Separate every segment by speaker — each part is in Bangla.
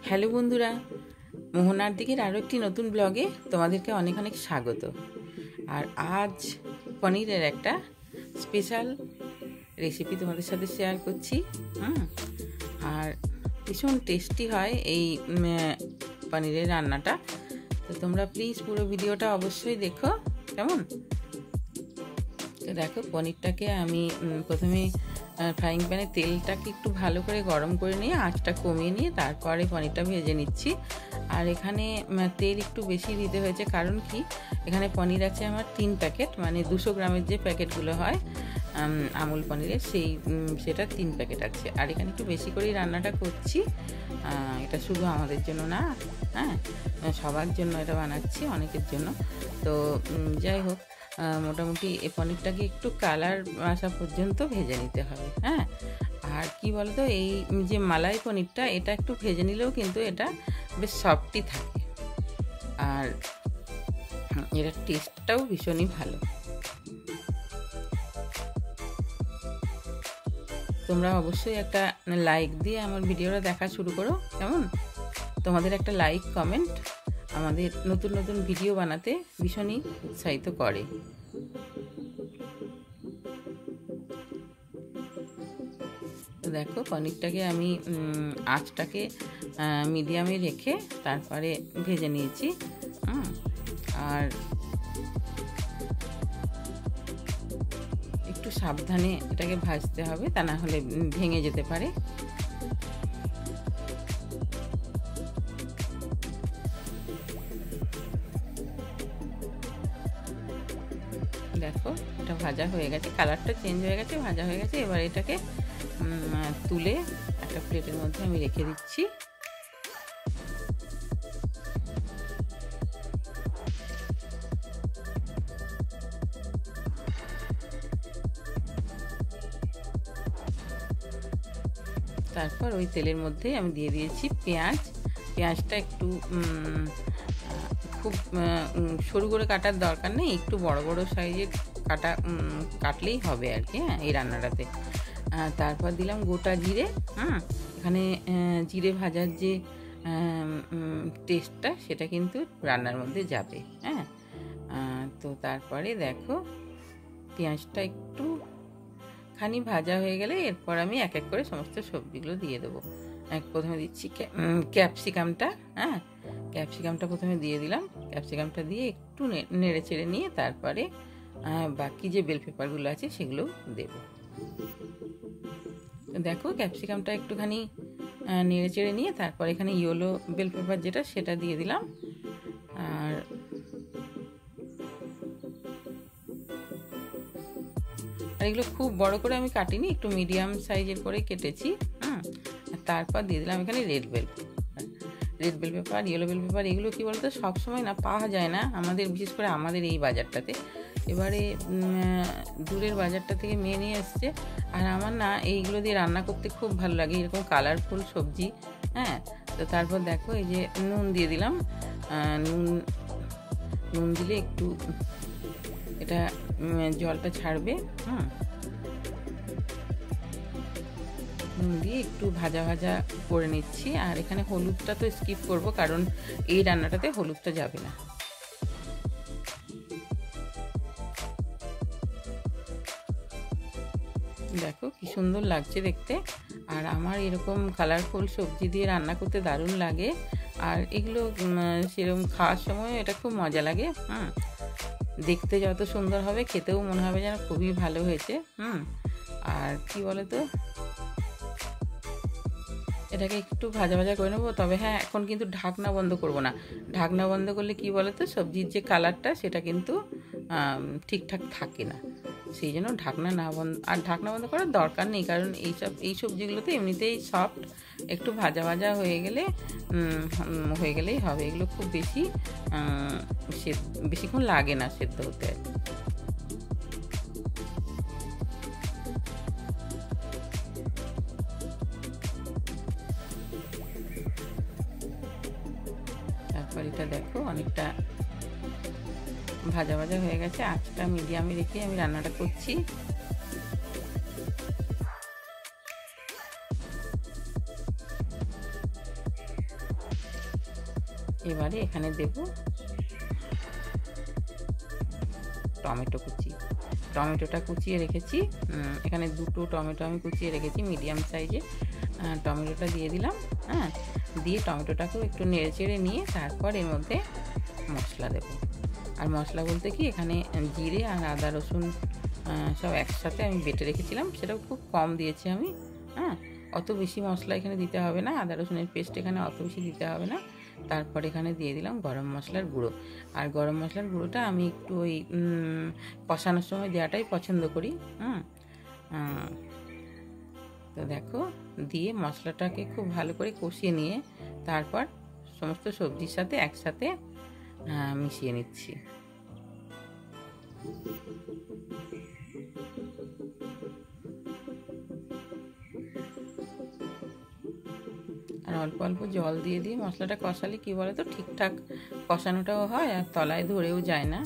Speaker 1: হ্যালো বন্ধুরা, মোহনার দিকের আরও একটি নতুন ব্লগে তোমাদেরকে অনেক অনেক স্বাগত। আর আজ পনিরের একটা স্পেশাল রেসিপি তোমাদের সাথে শেয়ার করছি। আর ভীষণ টেস্টি হয় এই পনিরের রান্নাটা। তো তোমরা প্লিজ পুরো ভিডিওটা অবশ্যই দেখো, কেমন? তো দেখো, পনিরটাকে আমি প্রথমে ফ্রাইং প্যানে তেলটাকে একটু ভালো করে গরম করে নিয়ে আঁচটা কমিয়ে নিয়ে তারপরে পনিরটা ভেজে নিচ্ছি। আর এখানে তেল একটু বেশি দিতে হয়েছে, কারণ কি এখানে পনির আছে আমার 3 প্যাকেট, মানে 200 গ্রামের যে প্যাকেটগুলো হয় আমুল পনিরের, সেটা 3 প্যাকেট আছে। আর এখানে একটু বেশি করেই রান্নাটা করছি। এটা শুধু আমাদের জন্য না, সবার জন্য এটা বানাচ্ছি, অনেকের জন্য। তো যাই হোক, মোটামুটি এই পনিরটাকে একটু কালার আসা পর্যন্ত ভেজে নিতে হবে। আর কি বলতো, এই যে মালাই পনিরটা, এটা একটু ভেজে নিলেও কিন্তু এটা বেশ সফটই থাকে, আর এর টেস্টটাও ভীষণই ভালো। তোমরা অবশ্যই একটা লাইক দিয়ে আমার ভিডিওটা দেখা শুরু করো, কেমন? তোমাদের একটা লাইক কমেন্ট আমাদের নতুন নতুন ভিডিও বানাতে ভীষণই উৎসাহিত করে। তো দেখো, পনিরটাকে আমি আঁচটাকে মিডিয়ামে রেখে তারপরে ভেজে নিয়েছি। আর একটু সাবধানে এটাকে ভাজতে হবে, তা না হলে ভেঙে যেতে পারে। দেখো, এটা ভাজা হয়ে গেছে, কালারটা চেঞ্জ হয়ে গেছে, ভাজা হয়ে গেছে। এবার এটাকে তুলে একটা প্লেটের মধ্যে আমি রেখে দিচ্ছি। তারপর ওই তেলের মধ্যে আমি দিয়ে দিয়েছি পেঁয়াজটা একটু খুব সরু করে কাটার দরকার নেই, একটু বড় বড় সাইজের কাটলেই হবে আর কি, এই রান্নাটাতে। তারপর দিলাম গোটা জিরে। এখানে জিরে ভাজার যে টেস্টটা, সেটা কিন্তু রান্নার মধ্যে যাবে। তো তারপরে দেখো, পেঁয়াজটা একটু খানি ভাজা হয়ে গেলে এরপর আমি এক এক করে সমস্ত সবজিগুলো দিয়ে দেবো। প্রথমে দিচ্ছি ক্যাপসিকামটা। ক্যাপসিকামটা প্রথমে দিয়ে দিলাম। ক্যাপসিকামটা দিয়ে একটু নেড়ে চেড়ে নিয়ে তারপরে বাকি যে বেল পেপারগুলো আছে সেগুলো দেব। দেখো, ক্যাপসিকামটা একটুখানি নেড়ে চেড়ে নিয়ে তারপর এখানে ইয়েলো বেল পেপার যেটা, সেটা দিয়ে দিলাম। আর এগুলো খুব বড় করে আমি কাটিনি, একটু মিডিয়াম সাইজের করে কেটেছি। তারপর দিয়ে দিলাম এখানে red bell pepper, yellow bell pepper. এগুলো কি বলতো, সবসময় না পাওয়া যায় না আমাদের, বিশেষ করে আমাদের এই বাজারটাতে। এবারে দূরের বাজারটা থেকে মেয়ে নিয়ে এসছে। আর আমার না এইগুলো দিয়ে রান্না করতে খুব ভালো লাগে, এরকম কালারফুল সবজি। তো তারপর দেখো, এই যে নুন দিয়ে দিলাম। নুন দিলে একটু এটা জলটা ছাড়বে। নুন দিয়ে একটু ভাজা ভাজা করে নিচ্ছি। আর এখানে হলুদটা তো স্কিপ করব, কারণ এই রান্নাটাতে হলুদটা যাবে না। দেখো কি সুন্দর লাগছে দেখতে। আর আমার এরকম কালারফুল সবজি দিয়ে রান্না করতে দারুণ লাগে। আর এগুলো সেরকম খাওয়ার সময় এটা খুব মজা লাগে। দেখতে যত সুন্দর হবে, খেতেও মনে হবে যেন খুবই ভালো হয়েছে। আর কি বলো তো, এটাকে একটু ভাজা ভাজা করে নেবো। তবে হ্যাঁ, এখন কিন্তু ঢাকনা বন্ধ করব না। ঢাকনা বন্ধ করলে কি বলো তো, সবজির যে কালারটা সেটা কিন্তু ঠিকঠাক থাকে না। সেই জন্য ঢাকনা বন্ধ করার দরকার নেই, কারণ এই সবজিগুলোতে এমনিতেই সফট। একটু ভাজা ভাজা হয়ে গেলেই হবে। এগুলো খুব বেশিক্ষণ লাগে না সেদ্ধ হতে। তারপর এটা দেখো, অনেকটা ভাজা ভাজা হয়ে গেছে। আঁচটা মিডিয়ামে রেখে আমি রান্নাটা করছি। এবারে এখানে দেব টমেটো কুচি। টমেটোটা কুচিয়ে রেখেছি, এখানে 2টো টমেটো আমি কুচিয়ে রেখেছি মিডিয়াম সাইজে। টমেটোটা দিয়ে দিলাম। হ্যাঁ, দিয়ে টমেটোটাকেও একটু নেড়ে চেড়ে নিয়ে তারপর এর মধ্যে মশলা দেব। আর মশলা বলতে কি, এখানে জিরে আর আদা রসুন সব একসাথে আমি বেটে রেখেছিলাম, সেটাও খুব কম দিয়েছি আমি। হ্যাঁ, অত বেশি মশলা এখানে দিতে হবে না, আদা রসুনের পেস্ট এখানে অত বেশি দিতে হবে না। তারপর এখানে দিয়ে দিলাম গরম মশলার গুঁড়ো। আর গরম মশলার গুঁড়োটা আমি একটু ওই কষানোর সময় দেওয়াটাই পছন্দ করি। তো দেখো, দিয়ে মশলাটাকে খুব ভালো করে কষিয়ে নিয়ে তারপর সমস্ত সবজির সাথে একসাথে মিশিয়ে নিচ্ছি। আর অল্প অল্প জল দিয়ে দিয়ে মশলাটা কষালে কি বলে তো, ঠিকঠাক কষানোটাও হয় আর তলায় ধরেও যায় না।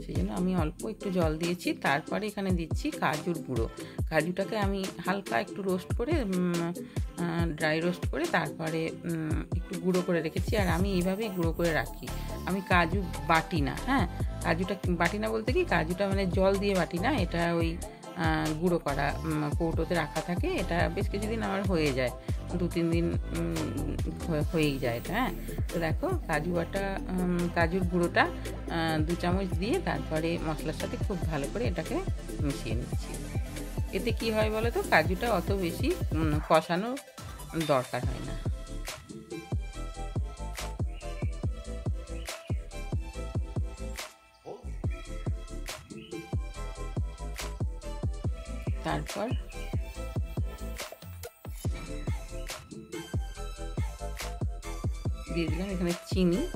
Speaker 1: সেই জন্য আমি অল্প একটু জল দিয়েছি। তারপরে এখানে দিচ্ছি কাজুর গুঁড়ো। কাজুটাকে আমি হালকা একটু রোস্ট করে, ড্রাই রোস্ট করে তারপরে একটু গুঁড়ো করে রেখেছি। আর আমি এইভাবেই গুঁড়ো করে রাখি, আমি কাজু বাটি না। হ্যাঁ, কাজুটা বাটি না বলতে কি, কাজুটা মানে জল দিয়ে বাটি না, এটা ওই গুঁড়ো করা কৌটোতে রাখা থাকে। এটা বেশ কিছুদিন আমার হয়ে যায়, 2-3 দিন হয়েই যায় এটা। হ্যাঁ, তো দেখো কাজুর গুঁড়োটা 2 চামচ দিয়ে তারপরে মশলার সাথে খুব ভালো করে এটাকে মিশিয়ে নিচ্ছি। এতে কি হয় বলো তো, কাজুটা অত বেশি কষানো দরকার হয় না। তারপর দিয়ে দিলাম এখানে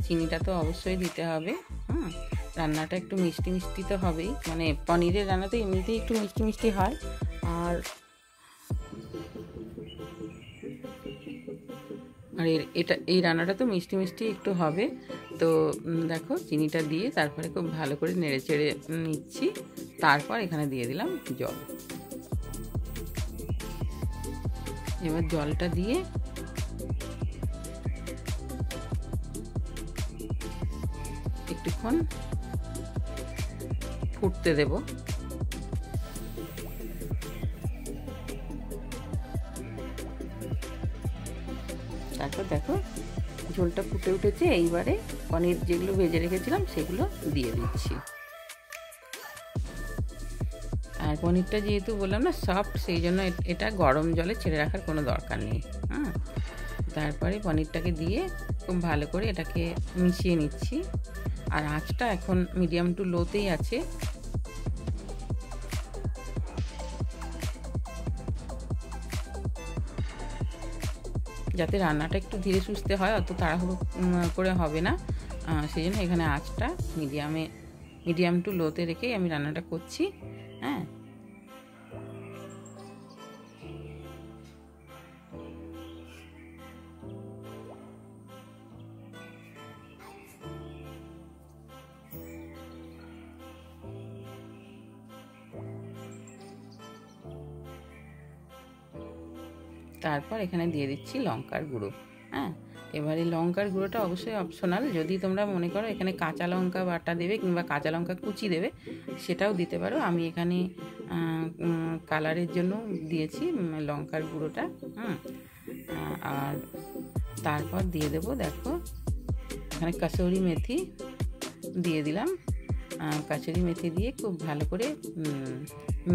Speaker 1: চিনিটা তো অবশ্যই দিতে হবে। রান্নাটা একটু মিষ্টি মিষ্টি তো হবেই, মানে পনিরের রান্নাতে এমনিতেই একটু মিষ্টি মিষ্টি হয়। আর এই রান্নাটা তো মিষ্টি মিষ্টি একটু হবে। তো দেখো, চিনিটা দিয়ে তারপরে খুব ভালো করে নেড়ে চেড়ে নিচ্ছি। তারপর এখানে দিয়ে দিলাম জল। এবার জলটা দিয়ে একটুক্ষণ ফুটতে দেব। তারপর দেখো, ঝোলটা ফুটে উঠেছে। এইবারে পনির যেগুলো ভেজে রেখেছিলাম সেগুলো দিয়ে দিচ্ছি। আর পনিরটা যেহেতু বললাম না সফট, সেই জন্য এটা গরম জলে ছেড়ে রাখার কোনো দরকার নেই। তারপরে পনিরটাকে দিয়ে খুব ভালো করে এটাকে মিশিয়ে নিচ্ছি। আর আঁচটা এখন মিডিয়াম টু লোতেই আছে। যাতে রান্নাটা একটু ধীরে সুস্থে হয়, অত তাড়াহুড়ো করে হবে না। সেই জন্য এখানে আঁচটা মিডিয়াম টু লোতে রেখেই আমি রান্নাটা করছি। হ্যাঁ, তারপর এখানে দিয়ে দিচ্ছি লঙ্কার গুঁড়ো। হ্যাঁ, এবারে লঙ্কার গুঁড়োটা অবশ্যই অপশনাল। যদি তোমরা মনে করো এখানে কাঁচা লঙ্কা বাটা দেবে কিংবা কাঁচা লঙ্কা কুচি দেবে, সেটাও দিতে পারো। আমি এখানে কালারের জন্য দিয়েছি লঙ্কার গুঁড়োটা। আর তারপর দিয়ে দেবো, দেখো এখানে কাসুরি মেথি দিয়ে দিলাম। কাসুরি মেথি দিয়ে খুব ভালো করে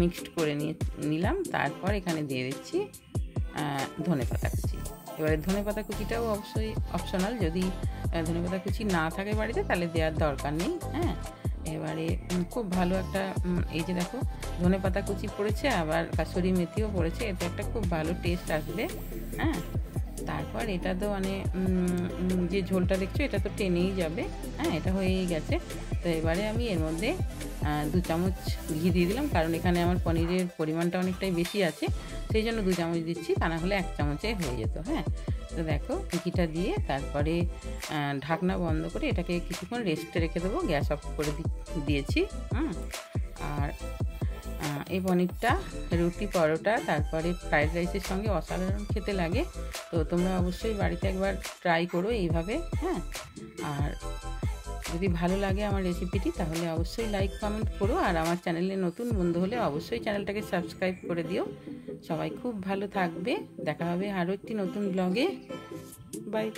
Speaker 1: মিক্সড করে নিলাম। তারপর এখানে দিয়ে দিচ্ছি ধনেপাতা কুচি। এবারে ধনেপাতা কুচিটাও অবশ্যই অপশনাল, যদি ধনেপাতা কুচি না থাকে বাড়িতে তাহলে দেওয়ার দরকার নেই। হ্যাঁ, এবারে খুব ভালো একটা, এই যে দেখো ধনেপাতা কুচি পড়েছে, আবার কাসুরি মেথিও পড়েছে, এতে একটা খুব ভালো টেস্ট আসবে। হ্যাঁ, তারপর এটা তো মানে যে ঝোলটা দেখছো এটা তো টেনেই যাবে। হ্যাঁ, এটা হয়েই গেছে। তো এবারে আমি এর মধ্যে 2 চামচ ঘি দিয়ে দিলাম, কারণ এখানে আমার পনিরের পরিমাণটা অনেকটাই বেশি আছে, সেই জন্য 2 চামচ দিচ্ছি, তা না হলে 1 চামচে হয়ে যেত। হ্যাঁ, তো দেখো ঘিটা দিয়ে তারপরে ঢাকনা বন্ধ করে এটাকে কিছুক্ষণ রেস্টে রেখে দেবো। গ্যাস অফ করে দিয়েছি। আর এই পনিরটা রুটি, পরোটা, তারপরে ফ্রাইড রাইসের সঙ্গে অসাধারণ খেতে লাগে। তো তোমরা অবশ্যই বাড়িতে একবার ট্রাই করো এইভাবে, হ্যাঁ। আর যদি ভালো লাগে আমার রেসিপিটি তাহলে অবশ্যই লাইক কমেন্ট করো, আর আমার চ্যানেলে নতুন বন্ধু হলে অবশ্যই চ্যানেলটাকে সাবস্ক্রাইব করে দিও। সবাই খুব ভালো থাকবে, দেখা হবে আরও একটি নতুন ব্লগে। বাই।